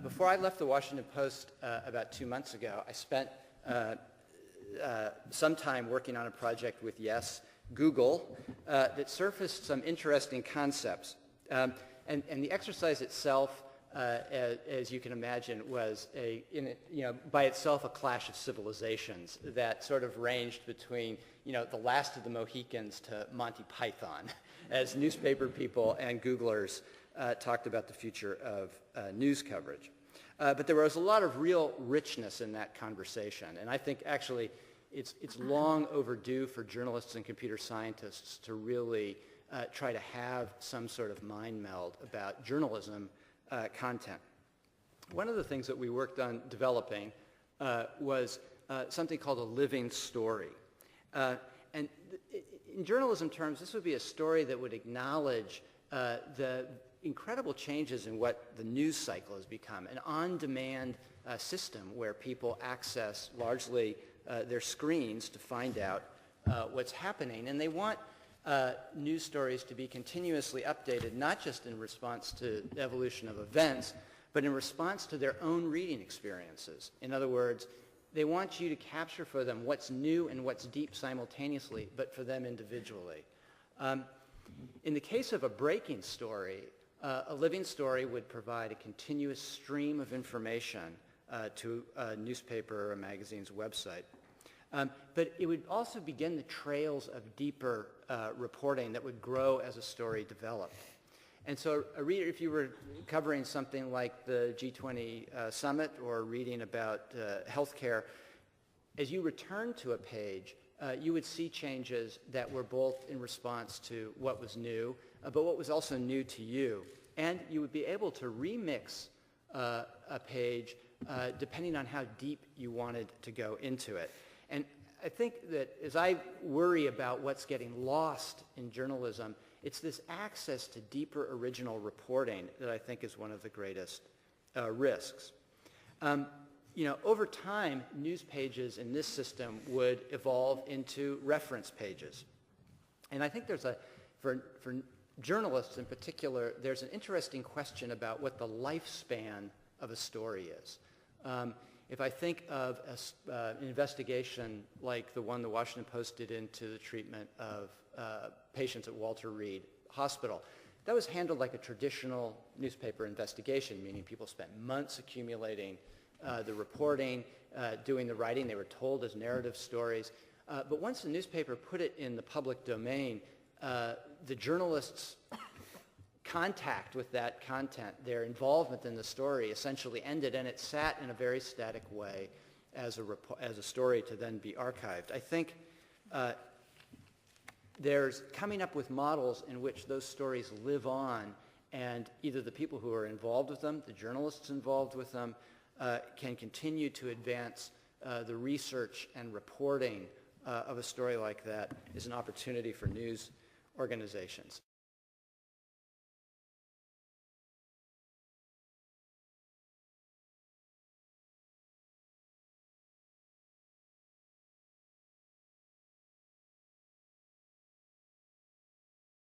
Before I left the Washington Post about 2 months ago, I spent some time working on a project with, yes, Google, that surfaced some interesting concepts. And the exercise itself, as you can imagine, was by itself a clash of civilizations that sort of ranged between the Last of the Mohicans to Monty Python, as newspaper people and Googlers talked about the future of news coverage. But there was a lot of real richness in that conversation, and I think actually it's long overdue for journalists and computer scientists to really try to have some sort of mind meld about journalism content. One of the things that we worked on developing was something called a living story. And in journalism terms, this would be a story that would acknowledge the incredible changes in what the news cycle has become, an on-demand system where people access largely their screens to find out what's happening. And they want news stories to be continuously updated, not just in response to the evolution of events, but in response to their own reading experiences. In other words, they want you to capture for them what's new and what's deep simultaneously, but for them individually. In the case of a breaking story, a living story would provide a continuous stream of information to a newspaper or a magazine's website. But it would also begin the trails of deeper reporting that would grow as a story developed. And so a reader, if you were covering something like the G20 summit or reading about healthcare, as you return to a page, you would see changes that were both in response to what was new, but what was also new to you. And you would be able to remix a page depending on how deep you wanted to go into it. And I think that as I worry about what's getting lost in journalism, it's this access to deeper original reporting that I think is one of the greatest risks. Over time, news pages in this system would evolve into reference pages. And I think there's for journalists in particular, there's an interesting question about what the lifespan of a story is. If I think of an investigation like the one the Washington Post did into the treatment of patients at Walter Reed Hospital, that was handled like a traditional newspaper investigation, meaning people spent months accumulating the reporting, doing the writing. They were told as narrative stories. But once the newspaper put it in the public domain, the journalists' contact with that content, their involvement in the story essentially ended, and it sat in a very static way as a story to then be archived. I think there's coming up with models in which those stories live on, and either the people who are involved with them, the journalists involved with them, can continue to advance the research and reporting of a story like that is an opportunity for news organizations.